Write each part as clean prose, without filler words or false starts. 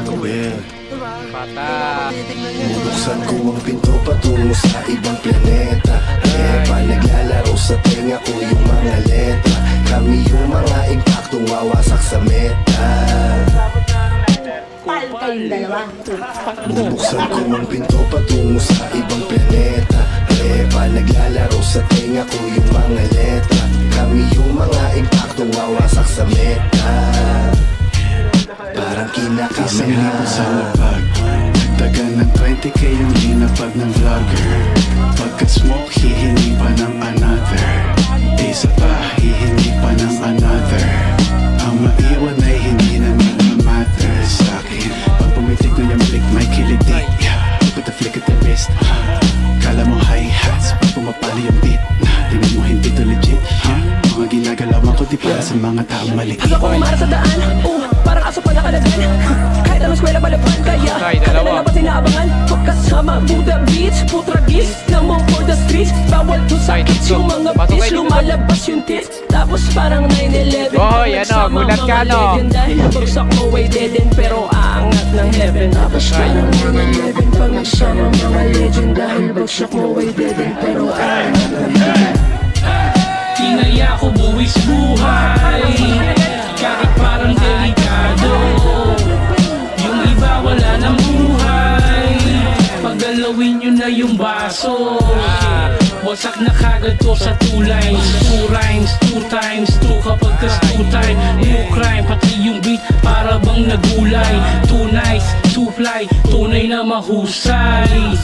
Gabi. Bata. Bubuksan ko ang pinto patungo sa ibang planeta. Eva, naglalaro sa tenga ko yung mga letra. Kami yung mga impaktong wawasak sa meta. Pal kayong dalawa. Bubuksan ko ang pinto patungo sa ibang planeta. Eva, naglalaro sa tenga ko yung mga letra. Kami yung mga impaktong wawasak sa meta. Parang Isang kinakamera libo sa lapag, dagdagan ng 20k yung linapag ng vlogger. Pagka-smoke, hihingi pa ng another. Isa pa, hihingi pa ng another. Ang maiwan ay hindi na nag-matter sa'kin. Pag pumitik na yung blick, may kiliti. Look at the flick at the wrist. Kala mo hi-hats, pag pumapali yung beat. Tingnan mo hindi to legit. Mga ginagalawan ko di para sa mga taong maliit. Ako kumara sa daan, parang aso pa nakalagan. Kahit anong eskwela palaban, kaya kadala na ba sinaabangan? Pagkasama, Buddha Beach, putragis, namong for the streets. Bawal to sa kids, yung mga bitch, lumalabas yung tits. Tapos parang 9-11, Oy, ano, gulat ka, no? Dahil bagsak mo way dead end, pero aangat ng heaven. Tapos parang 9-11, pag nagsama mga legend. Dahil bagsak mo way dead end, pero aangat ng heaven. Tinaya ko buwis buhay, kahit parang delikado. Yung iba wala ng buhay, paggalawin nyo na yung baso. Wasak na kagad to sa 2 lines, 2 rhymes, 2 times, 2 kapag kas 2 time. New crime, pati yung beat para bang nagulay. 2 nice, 2 fly, tunay na mahusay.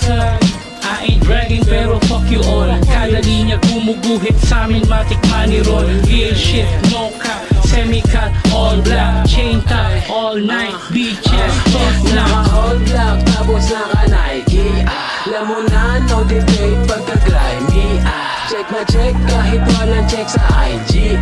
I ain't bragging pero fuck you all. Kada linya gumuguhit sa amin, matik money roll. Real shit, no cap, semi-cut, all black, chain top, all night, beaches, top black. All black, tapos naka-Nike. Alam mo na, no debate pagka-grimy. Check na check kahit walang check sa IG.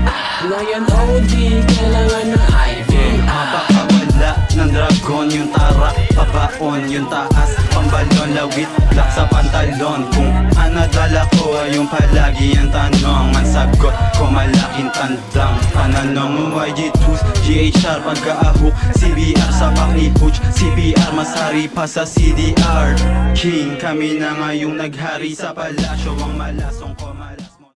Ngayon OD, kailangan ng IV. Mapakawala ng dragon yung tara, pabaon yung taas, pambalon, lawit, black sa pantalon. Kung ano dala ko ay yung palagi ang tanong. Ang sagot ko malaking tandang pananong. YG Tools, GHR pagkaahok, CBR sa pack ni Butch, CBR masari pa sa CDR. King kami na ngayong naghari sa palasyo, ang malasong ko